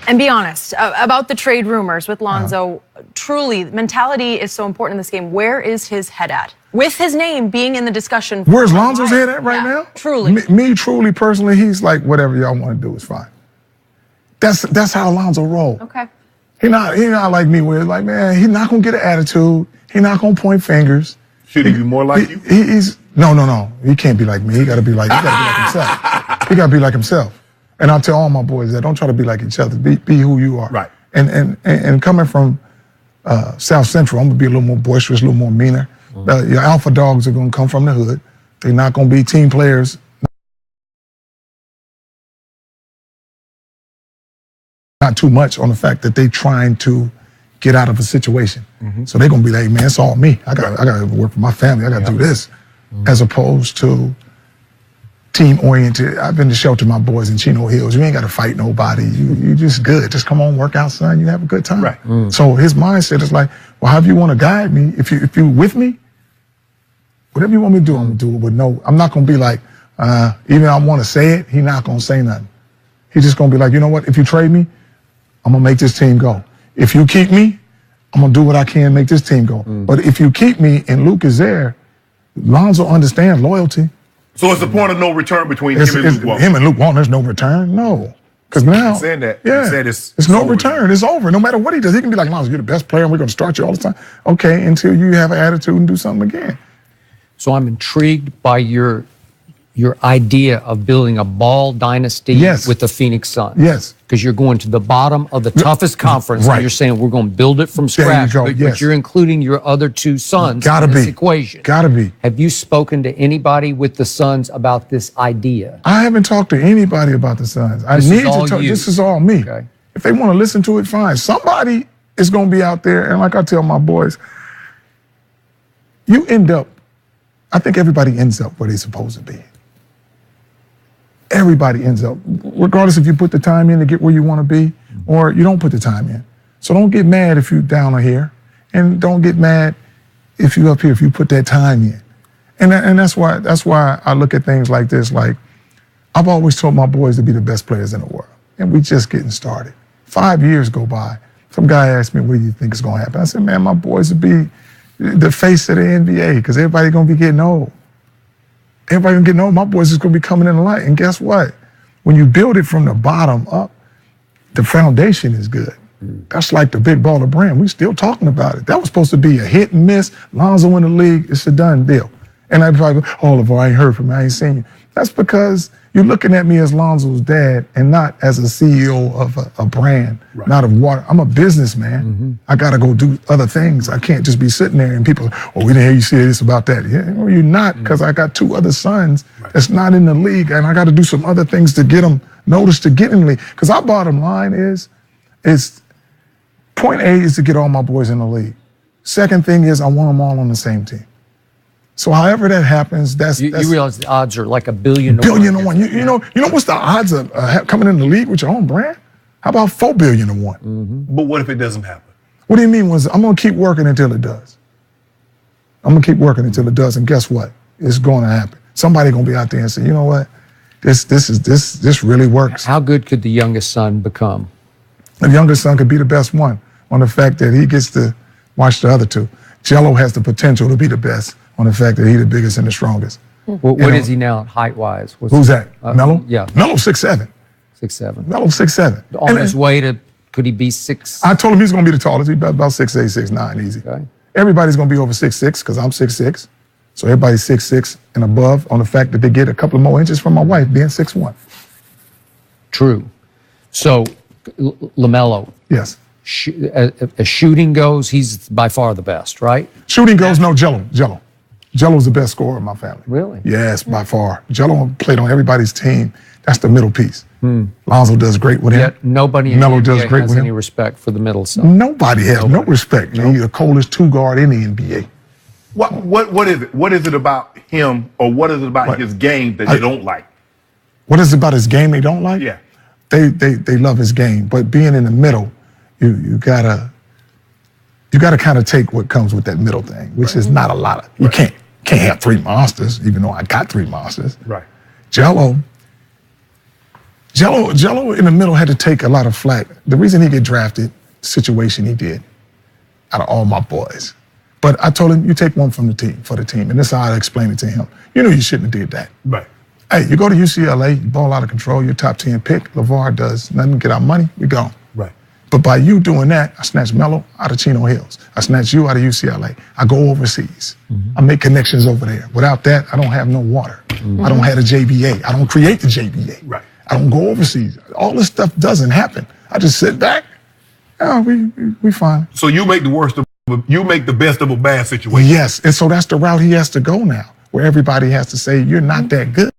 And be honest about the trade rumors with Lonzo. Truly, mentality is so important in this game. Where is his head at? With his name being in the discussion. Where's Lonzo's head at right now? Truly. Me, truly, personally, he's like, whatever y'all want to do is fine. That's how Lonzo rolls. Okay. He not like me where it's like, man, he's not going to get an attitude. He's not going to point fingers. Should he be more like you? He's no. He can't be like me. He got to be like himself. He got to be like himself. And I tell all my boys that don't try to be like each other. Be who you are. Right. And coming from South Central, I'm gonna be a little more boisterous, a little more meaner. Your alpha dogs are gonna come from the hood. They're not gonna be team players. Not too much on the fact that they trying to get out of a situation. So they're gonna be like, man, it's all me. I gotta work for my family. I gotta do this, as opposed to team-oriented. I've been to shelter my boys in Chino Hills. You ain't got to fight nobody. You just good. Just come on, work out, son. You have a good time. Right. So his mindset is like, well, however you want to guide me, if you with me, whatever you want me to do, I'm gonna do it. But no, I'm not gonna be like, even I want to say it, he's not gonna say nothing. He's just gonna be like, you know what? If you trade me, I'm gonna make this team go. If you keep me, I'm gonna do what I can to make this team go. But if you keep me and Luke is there, Lonzo understands loyalty. So it's the point of no return between him and Luke Walton. Him and Luke Walton, there's no return? No. Because now, saying that, yeah, said it's no over. return. It's over. No matter what he does, he can be like, Lonzo, you're the best player and we're going to start you all the time. Okay, until you have an attitude and do something again. So I'm intrigued by your idea of building a ball dynasty with the Phoenix Suns. Yes. Because you're going to the bottom of the toughest conference, and you're saying we're going to build it from scratch. There you go, but you're including your other two sons in this equation. Gotta be. Have you spoken to anybody with the Suns about this idea? I haven't talked to anybody about the Suns. I need to talk. This is all me. Okay. If they want to listen to it, fine. Somebody is going to be out there, and like I tell my boys, I think everybody ends up where they're supposed to be. Everybody ends up, regardless if you put the time in to get where you want to be or you don't put the time in. So don't get mad if you're down here, and don't get mad if you're up here, if you put that time in. And that's why I look at things like this. Like, I've always told my boys to be the best players in the world, and we just getting started. 5 years go by. Some guy asked me, what do you think is going to happen? I said, man, my boys will be the face of the NBA because everybody's going to be getting old. Everybody gonna get old. My boys is gonna be coming in the light. And guess what? When you build it from the bottom up, the foundation is good. That's like the big baller brand. We still talking about it. That was supposed to be a hit and miss. Lonzo in the league, it's a done deal. And I probably go, oh, Lavar, I ain't heard from you. I ain't seen you. That's because you're looking at me as Lonzo's dad and not as a CEO of a brand, not of water. I'm a businessman. I got to go do other things. I can't just be sitting there and people, oh, we didn't hear you say this about that. Yeah, no, you're not, because I got two other sons that's not in the league, and I got to do some other things to get them noticed to get in the league. Because our bottom line is point A is to get all my boys in the league. Second thing is I want them all on the same team. So however that happens, that's you realize the odds are like $1 billion to 1. Billion to 1. You know what's the odds of coming in the league with your own brand? How about 4 billion to 1? But what if it doesn't happen? What do you mean? I'm gonna keep working until it does. I'm gonna keep working until it does, and guess what? It's going to happen. Somebody gonna be out there and say, you know what? This really works. How good could the youngest son become? The youngest son could be the best one on the fact that he gets to watch the other two. Jello has the potential to be the best on the fact that he's the biggest and the strongest. What is he now height-wise? Who's that? Melo? Yeah. Melo's 6'7". 6'7". Melo's 6'7". On his way to, could he be 6? I told him he's going to be the tallest. He's about 6'8", 6'9", easy. Okay. Everybody's going to be over 6'6", because I'm 6'6". So everybody's 6'6" and above on the fact that they get a couple of more inches from my wife being 6'1". True. So, Lamelo. Yes. As shooting goes, he's by far the best, right? Shooting goes, no, Jello. Jello's the best scorer in my family. Really? Yes, by far. Jello played on everybody's team. That's the middle piece. Lonzo does great with him. Yet nobody in Melo the does NBA great has with any him. respect for the middle son. Nobody has no respect. He's the coldest two guard in the NBA. What is it? What is it about him, or what is it about his game that they don't like? What is it about his game they don't like? Yeah. They love his game, but being in the middle, you gotta kind of take what comes with that middle thing, which is not a lot of. You can't have 3 monsters, even though I got 3 monsters. Right. Jello, Jello in the middle had to take a lot of flack. The reason he get drafted, the situation he did, out of all my boys. But I told him, you take one from the team, for the team. And this is how I explained it to him. You know you shouldn't have did that. Right. Hey, you go to UCLA, you ball out of control, you're top 10 pick. Lavar does nothing, get our money, we gone. Right. But by you doing that, I snatched Melo out of Chino Hills. I snatched you out of UCLA. I go overseas. I make connections over there. Without that, I don't have no water. I don't have a JBA. I don't create the JBA. Right. I don't go overseas. All this stuff doesn't happen. I just sit back. Oh, we fine. So you make the best of a bad situation. Yes, and so that's the route he has to go now, where everybody has to say, you're not that good.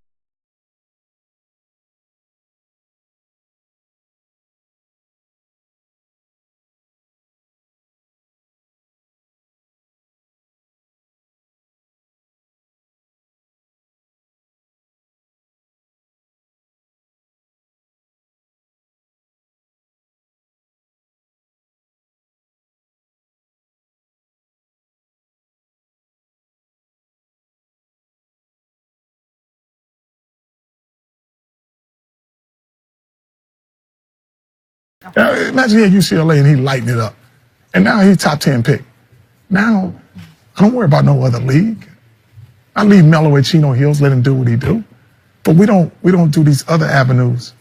Imagine he at UCLA and he lighting it up. And now he's top 10 pick. Now, I don't worry about no other league. I leave Melo at Chino Hills, let him do what he do. But we don't do these other avenues.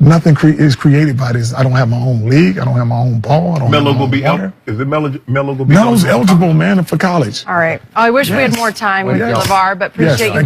Nothing is created by this. I don't have my own league. I don't have my own ball. I don't Melo have my gonna be water. Is it Melo gonna be Melo's eligible, man, for college. All right. I wish we had more time with Yes. LaVar, but appreciate you.